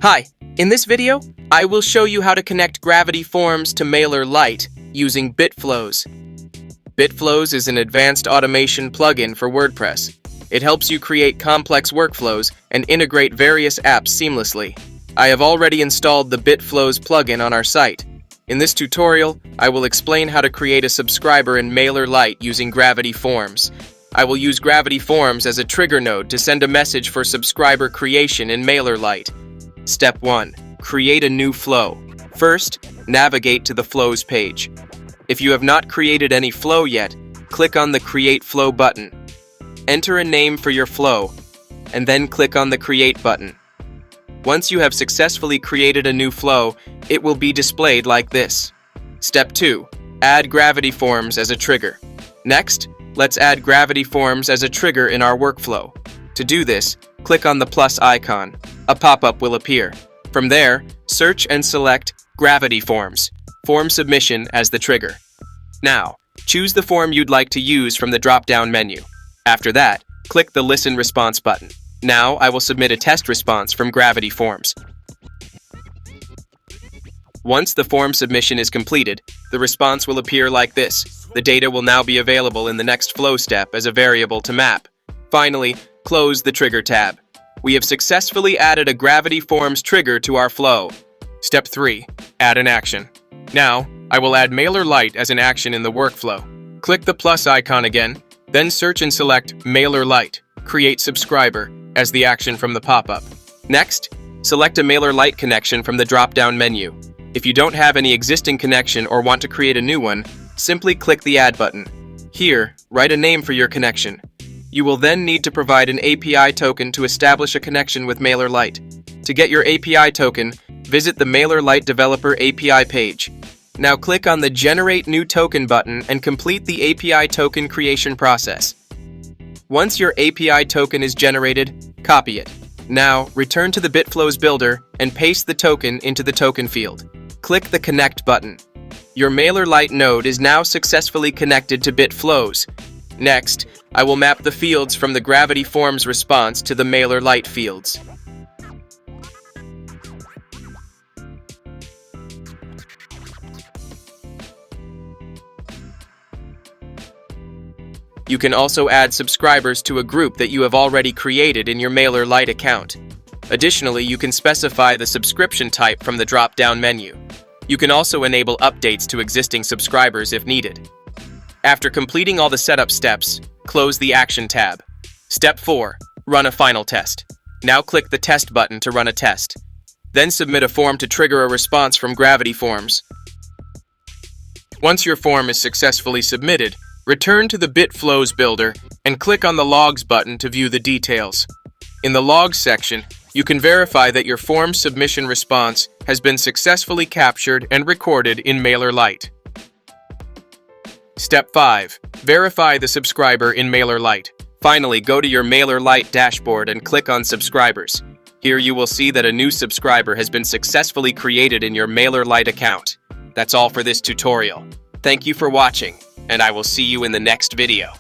Hi, in this video, I will show you how to connect Gravity Forms to MailerLite using BitFlows. BitFlows is an advanced automation plugin for WordPress. It helps you create complex workflows and integrate various apps seamlessly. I have already installed the BitFlows plugin on our site. In this tutorial, I will explain how to create a subscriber in MailerLite using Gravity Forms. I will use Gravity Forms as a trigger node to send a message for subscriber creation in MailerLite. Step 1. Create a new flow. First, navigate to the Flows page. If you have not created any flow yet, click on the Create Flow button. Enter a name for your flow, and then click on the Create button. Once you have successfully created a new flow, it will be displayed like this. Step 2. Add Gravity Forms as a trigger. Next, let's add Gravity Forms as a trigger in our workflow. To do this, click on the plus icon. A pop-up will appear. From there, search and select Gravity Forms, Form Submission as the trigger. Now, choose the form you'd like to use from the drop-down menu. After that, click the Listen Response button. Now, I will submit a test response from Gravity Forms. Once the form submission is completed, the response will appear like this. The data will now be available in the next flow step as a variable to map. Finally, close the Trigger tab. We have successfully added a Gravity Forms trigger to our flow. Step 3. Add an action. Now, I will add MailerLite as an action in the workflow. Click the plus icon again, then search and select MailerLite, Create Subscriber, as the action from the pop-up. Next, select a MailerLite connection from the drop-down menu. If you don't have any existing connection or want to create a new one, simply click the Add button. Here, write a name for your connection. You will then need to provide an API token to establish a connection with MailerLite. To get your API token, visit the MailerLite Developer API page. Now click on the Generate New Token button and complete the API token creation process. Once your API token is generated, copy it. Now, return to the BitFlows builder and paste the token into the token field. Click the Connect button. Your MailerLite node is now successfully connected to BitFlows. Next, I will map the fields from the Gravity Forms response to the MailerLite fields. You can also add subscribers to a group that you have already created in your MailerLite account. Additionally, you can specify the subscription type from the drop-down menu. You can also enable updates to existing subscribers if needed. After completing all the setup steps, close the Action tab. Step 4. Run a final test. Now click the Test button to run a test. Then submit a form to trigger a response from Gravity Forms. Once your form is successfully submitted, return to the BitFlows builder and click on the Logs button to view the details. In the Logs section, you can verify that your form submission response has been successfully captured and recorded in MailerLite. Step 5. Verify the subscriber in MailerLite. Finally, go to your MailerLite dashboard and click on Subscribers. Here you will see that a new subscriber has been successfully created in your MailerLite account. That's all for this tutorial. Thank you for watching, and I will see you in the next video.